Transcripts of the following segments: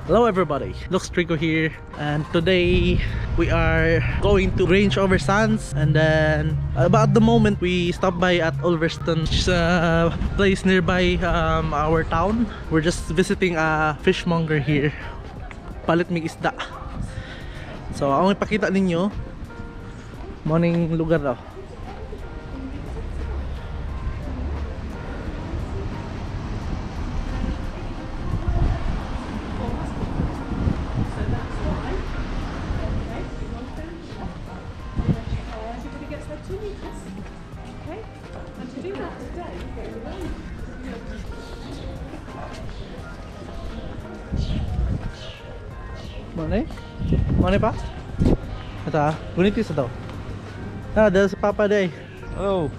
Hello everybody, Lux Trico here, and today we are going to Range Over Sands, and then about the moment we stopped by at Ulverston, which is a place nearby our town. We're just visiting a fishmonger here, palit mig isda. So ang ipakita ninyo morning lugar daw. Mana pa? Ito gunitis ito. Dahil si Papa day. Oh.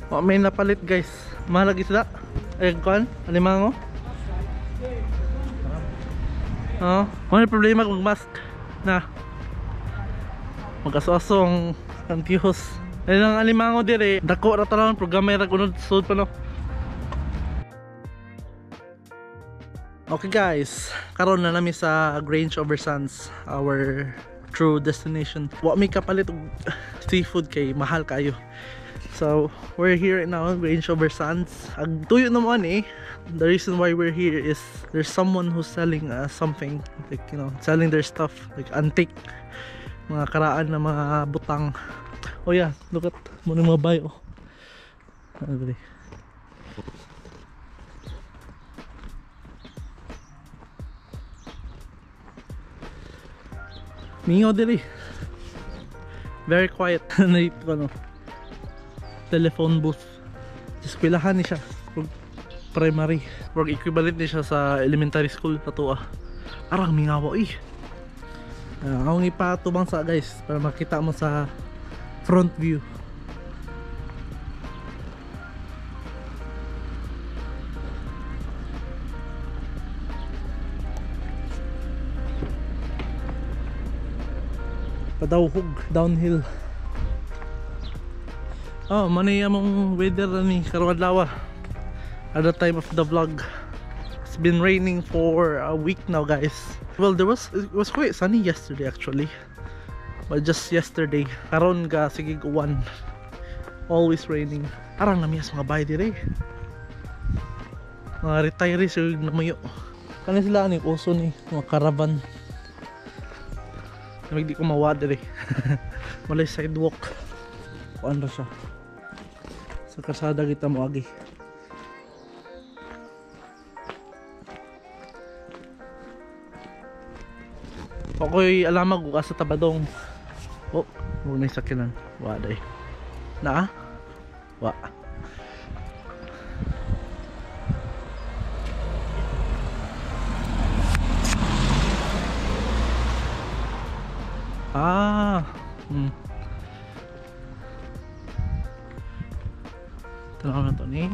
Oh, may napalit guys. Mahal isda. Ay, kuan, alimango. Oh, may problema kung mask na. Magkasosong antihos. Ay lang alimango dire. Dako ra talon programa ra kunod sud pa no. Okay guys, karon na nami sa Range Over Sands, our true destination. Wa may kapalit og seafood kay mahal kayo. So we're here right now, Range Over Sands. Ang tuyo naman eh. The reason why we're here is there's someone who's selling something, like you know, selling their stuff, like antique, mga karaan na mga butang. Oh yeah, look at mo mga bayo. Mingaw dili. Very quiet. Ano, telephone booth. Just kwilahan ni siya primary work equivalent ni siya sa elementary school patua. Arang mingaw eh. Ako ipatubang sa guys para makita mo sa front view. Padawhog downhill. Oh, manay among weather ni karong adlaw. At the time of the vlog, it's been raining for a week now, guys. Well, it was quite sunny yesterday actually, but just yesterday. Karon ga sige uwan. Always raining. Arang namiyas mga bahay dire. Mga retirees yung namayo. Kani sila ni uso ni mga caravan. Namig di ko mawad dire. Walay sidewalk. Kuan ra siya. Sa kasada kita mo agi. Ako'y alamag ko sa tabadong. Oh, huwag na yung sakinan. Waday. Na? Wa. Tanaw na to ni.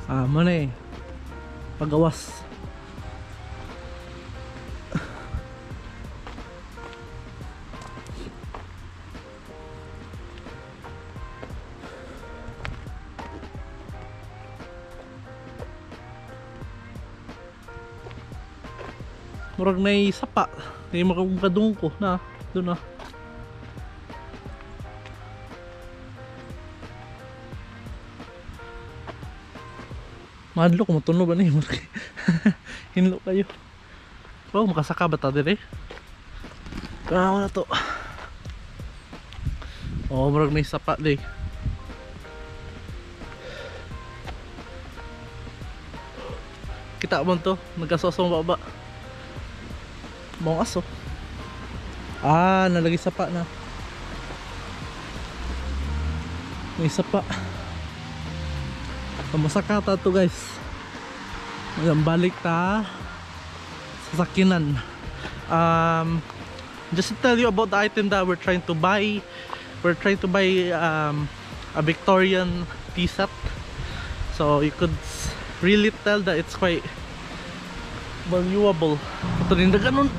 Mana eh. Pagawas. Murag na sapa. Hindi makakadung ko na. Doon na. Madlo ko matuno ba niyo? Hinlo kayo. Oh, makasaka ba ta dire? Kaya na to. Oh, murag na sapa di. Kita mo to, nagkasosong baba. Bawang aso. Nalagi sapa na. May sapa. Masaka ta to guys. Ngayon balik ta sa sakinan. Just to tell you about the item that we're trying to buy. We're trying to buy a Victorian tea set. So you could really tell that it's quite valuable. Ito rin na ganun.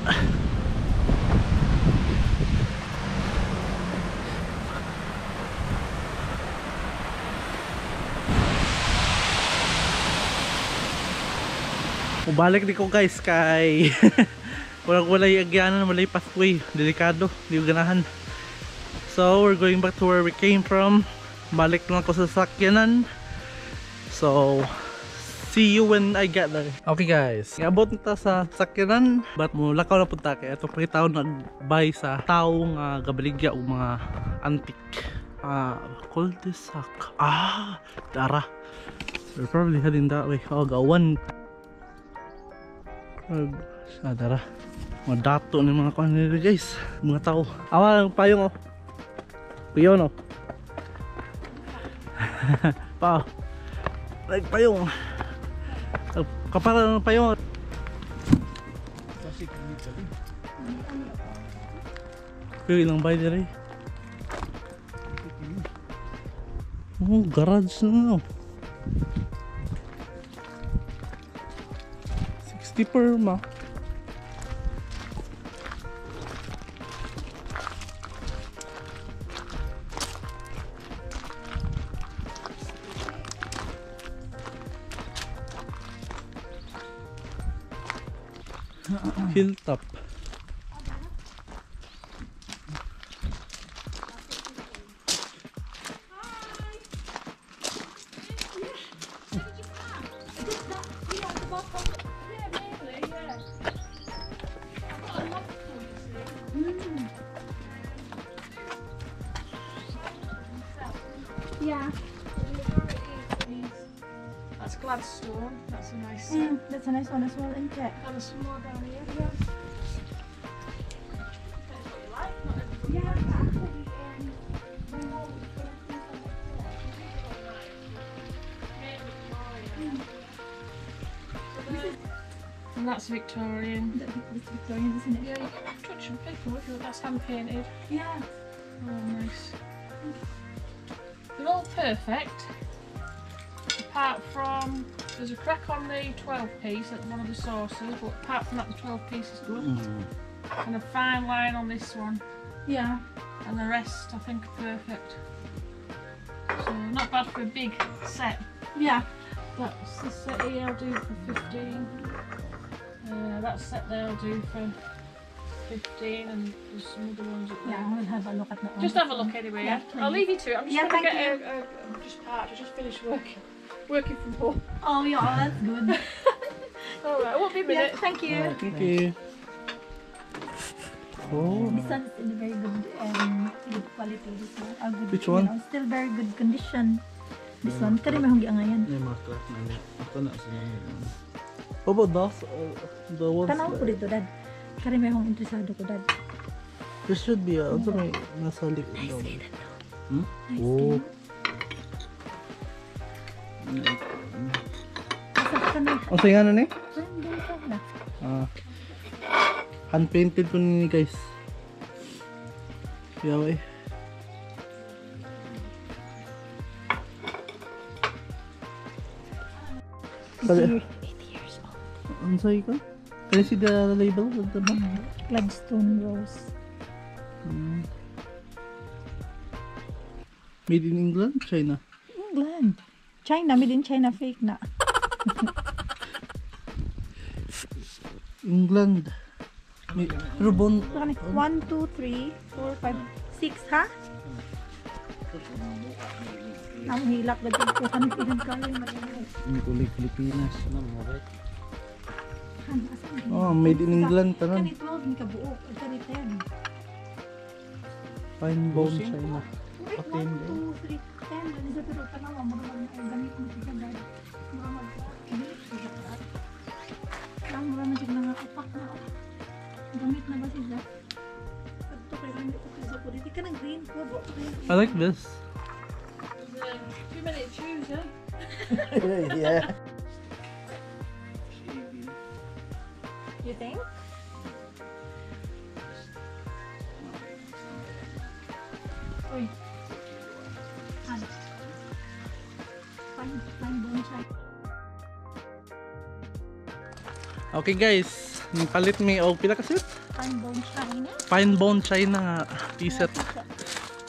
Balik di ko guys kay walay agyanan, walay pathway, delikado, di ko ganahan. So we're going back to where we came from. Balik lang ako sa sakyanan. So see you when I get there. Okay guys, iabot nita sa sakyanan, but mulakaw na punta kay ato pakita ko nag-buy sa taong gabaligya o mga antique. Cul-de-sac. Dara. We're probably heading that way. Gawan. Dara. Mga dato ng mga kuhan nila guys. Mga tao. Awa ng payong oh. Kuyon oh. Pa. Nagpayong. Kapara ng payong. Pero ilang bay dira eh. Garage na. 60 per ma. Hilltop. Yeah. That's Gladstone. That's a nice. That's a nice one as well, isn't it? And a small down here. Yeah. And that's Victorian. That's Victorian, isn't it? Yeah, you can touch and pick them. That's hand painted. Yeah. Oh, nice. They're all perfect. Apart from, there's a crack on the 12 piece at one of the saucers, but apart from that, the 12 piece is good. And a fine line on this one. Yeah. And the rest I think are perfect. So not bad for a big set. Yeah. That's the set here I'll do for 15. That set there I'll do for 15, and there's some other ones up there. Yeah, we'll have a look at that one. Just have a look anyway. Yeah, I'll leave you to it. I'm just Yeah, going to thank get just parked. I just finished working from home. Oh, yeah, that's good. Alright, I won't be a minute. Yeah, thank you. Thank you. Oh. This one's in a very good quality. This one. Good, Which one? Still very good condition. This one. Kari may honggi angayan. May mga crack na niya. Ito na sila nila. How about those? The ones Tanaw ko dito, Dad. Kari may hong interesado ko, Dad. there should be also may nasa likod daw. Oh. Asa ka na? O sa nga na ni? Doon ka na. Hand painted ko ni guys. Yaway. Sabi, 80 years old. ano sa'yo ka? Can you see the label? The back? Gladstone Rose. Made in England? China? England. China, made in China, fake na. England. Pero bon... 1, 2, 3, 4, 5, 6, ha? Ang hilak na dito. Kami pinagkali marinay. Ini kulit Pilipinas. Ano mo ba? Oh, made in England. Tanan. Kanito, hindi ka buo. Kanito yan. Fine bone China. Wait, 1, 2, 3, 10. Ano sa pero tanawa mo naman ang gamit mo sa dad. Mga mag-gamit sa dad. Lang mo naman siya nga kapak na. Gamit na ba siya? Ito kaya lang dito sa po. Hindi ka ng green po. I like this. There's a 2-minute choose, eh? Yeah. You think? Uy. Ano? Fine bonsai. Okay guys, palit mi og pila ka set? Fine bonsai na. Fine bone china tea set.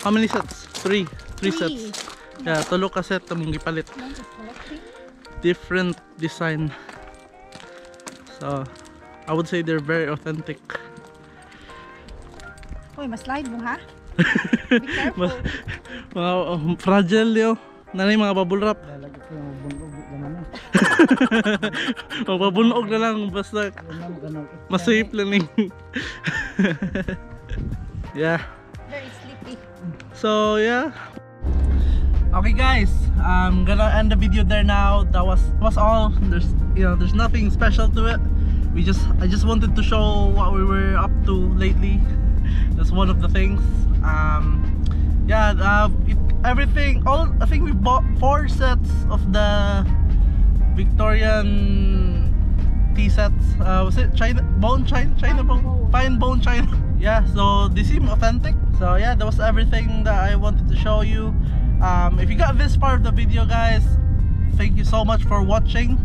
How many sets? Three sets. Yeah, tulo ka set among gipalit. Different design. So, I would say they're very authentic. Uy, mas-slide mo ha? Be careful. Mga fragile yo. Nanay mga bubble wrap. Lalagay ko yung bunog naman na. Magpabunog na lang basta mas safe lang ning. Yeah. Very sleepy. So yeah. Okay guys, I'm gonna end the video there now. That was all. There's nothing special to it. I just wanted to show what we were up to lately. That's one of the things. I think we bought 4 sets of the Victorian tea sets. Was it China bone? Fine bone China. Yeah, so they seem authentic. So yeah, that was everything that I wanted to show you. If you got this part of the video, guys, thank you so much for watching.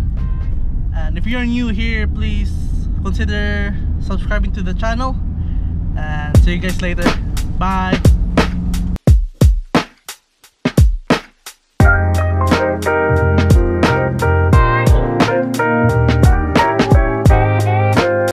And if you're new here, please consider subscribing to the channel. And see you guys later. Bye.